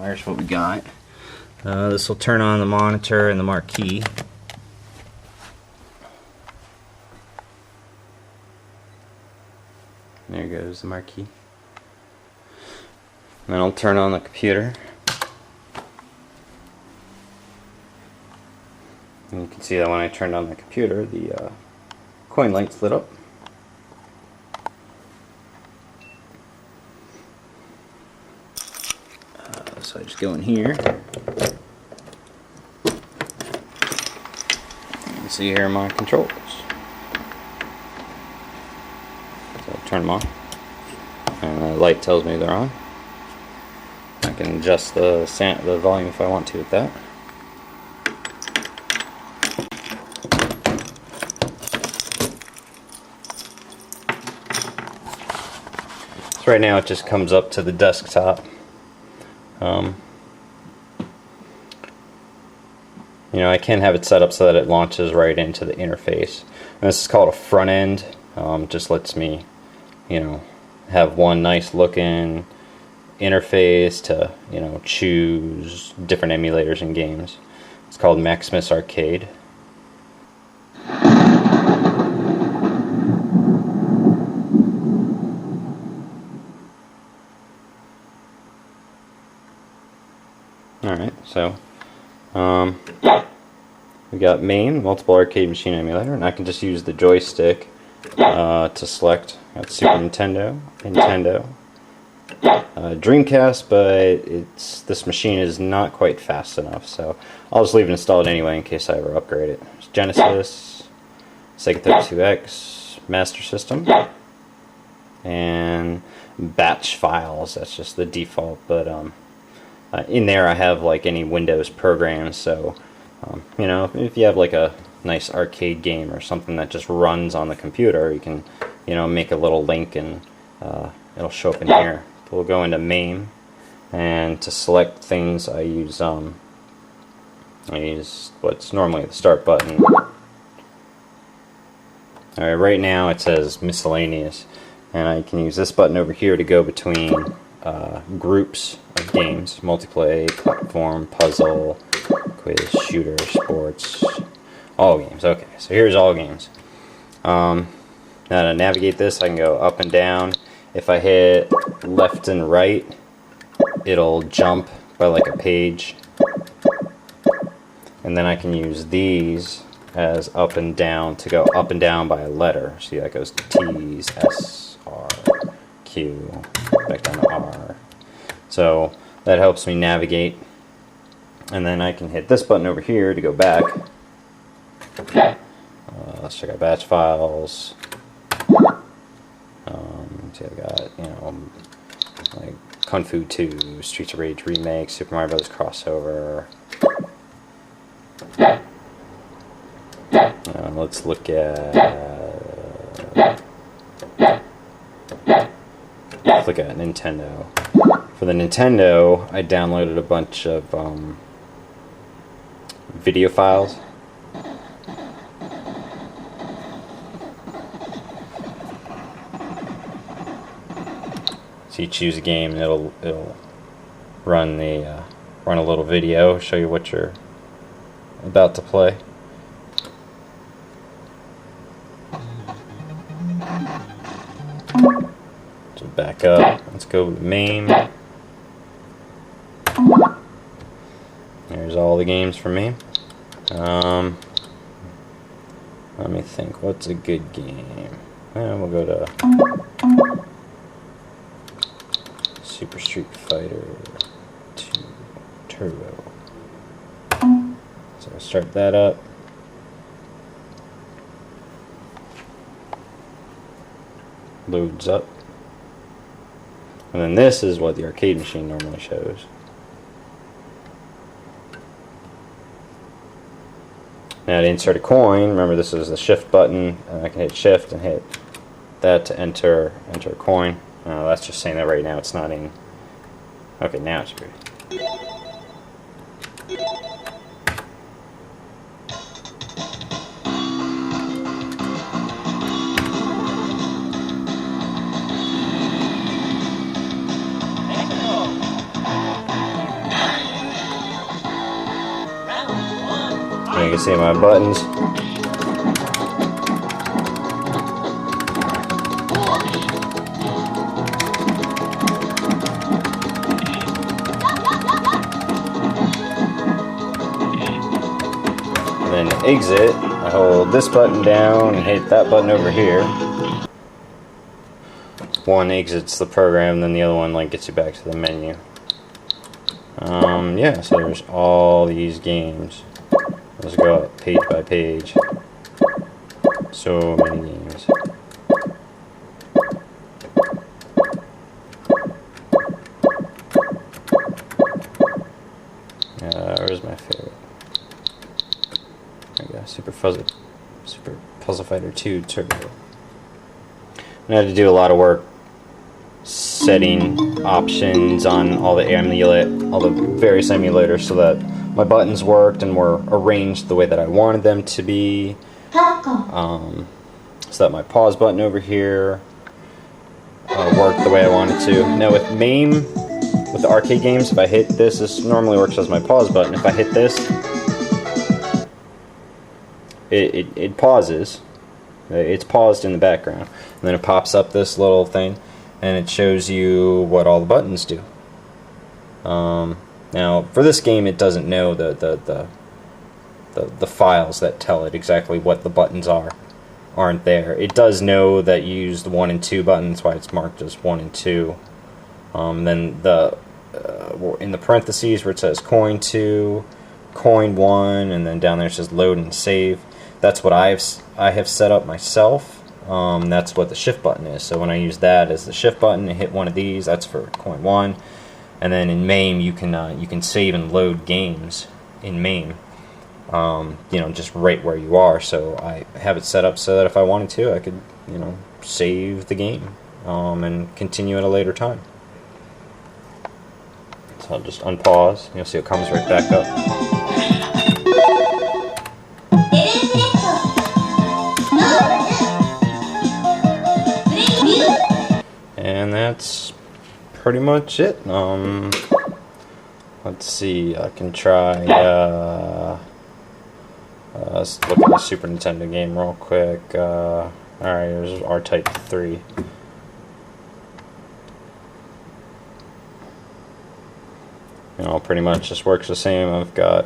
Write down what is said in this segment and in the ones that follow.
Here's what we got. This will turn on the monitor and the marquee. There goes the marquee. Then I'll turn on the computer. And you can see that when I turned on the computer, the coin lights lit up. So I just go in here. You can see here my controls. So I'll turn them on. And the light tells me they're on. I can adjust the volume if I want to with that. So right now it just comes up to the desktop. You know, I can have it set up so that it launches right into the interface. And this is called a front end. Just lets me, you know, have one nice looking interface to, you know, choose different emulators and games. It's called Maximus Arcade. Alright, so we got MAME, Multiple Arcade Machine Emulator, and I can just use the joystick to select. Got Super Nintendo, Dreamcast, but this machine is not quite fast enough, so I'll just leave it installed anyway in case I ever upgrade it. There's Genesis, Sega 32X, Master System, and batch files. That's just the default, but in there I have like any Windows programs, so you know, if you have like a nice arcade game or something that just runs on the computer, you can, you know, make a little link and it'll show up in here. We'll go into MAME, and to select things I use what's normally the start button. Alright, right now it says miscellaneous, and I can use this button over here to go between groups of games: multiplayer, platform, puzzle, quiz, shooter, sports, all games. Okay, so here's all games. Now to navigate this, I can go up and down. If I hit left and right, it'll jump by like a page, and then I can use these as up and down to go up and down by a letter. See, that goes to T's, S, R, Q, back down to R. So that helps me navigate. And then I can hit this button over here to go back. Let's check out batch files. See, I've got, you know, like Kung Fu 2, Streets of Rage Remake, Super Mario Bros. Crossover. Let's look at Nintendo. For the Nintendo, I downloaded a bunch of video files. So you choose a game, and it'll run a little video, show you what you're about to play. So back up. Let's go to MAME. There's all the games for me. Let me think. What's a good game? Well, we'll go to Super Street Fighter 2 Turbo. So I'll start that up. Loads up. And then this is what the arcade machine normally shows. Now to insert a coin, remember this is the shift button, and I can hit shift and hit that to enter a coin. That's just saying that right now it's not in. Okay, now it's good. can see my buttons. Then to exit, I hold this button down and hit that button over here. One exits the program, then the other one like gets you back to the menu. Yeah, so there's all these games. Let's go up page by page. So many games. Where's my favorite? There we go, Super Puzzle Fighter 2 Turbo. I had to do a lot of work setting options on all the various emulators so that my buttons worked and were arranged the way that I wanted them to be. So that my pause button over here worked the way I wanted to. Now with MAME, with the arcade games, if I hit this, this normally works as my pause button. If I hit this, it pauses. It's paused in the background, and then it pops up this little thing, and it shows you what all the buttons do. Now, for this game, it doesn't know the files that tell it exactly what the buttons aren't there. It does know that you used 1 and 2 buttons, why it's marked as 1 and 2. Then in the parentheses where it says coin 2, coin 1, and then down there it says load and save. That's what I have set up myself. That's what the shift button is. So when I use that as the shift button and hit one of these, that's for coin 1. And then in MAME, you can save and load games in MAME. Just right where you are. So I have it set up so that if I wanted to, I could save the game and continue at a later time. So I'll just unpause. You'll see it comes right back up. And that's pretty much it. Let's see, I can try, let's look at the Super Nintendo game real quick. Alright, here's R-Type 3. Pretty much just works the same. I've got,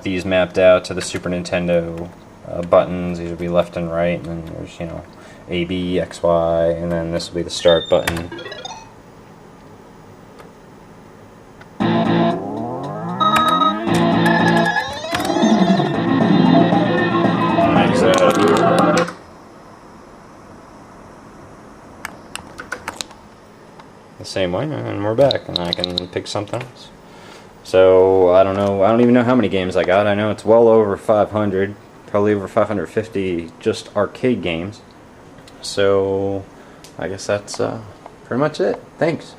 these mapped out to the Super Nintendo buttons. These will be left and right, and then there's A, B, X, Y, and then this will be the start button. The same way, and we're back, and I can pick something else. So I don't even know how many games I got. I know it's well over 500. Probably over 550 just arcade games. So I guess that's pretty much it. Thanks.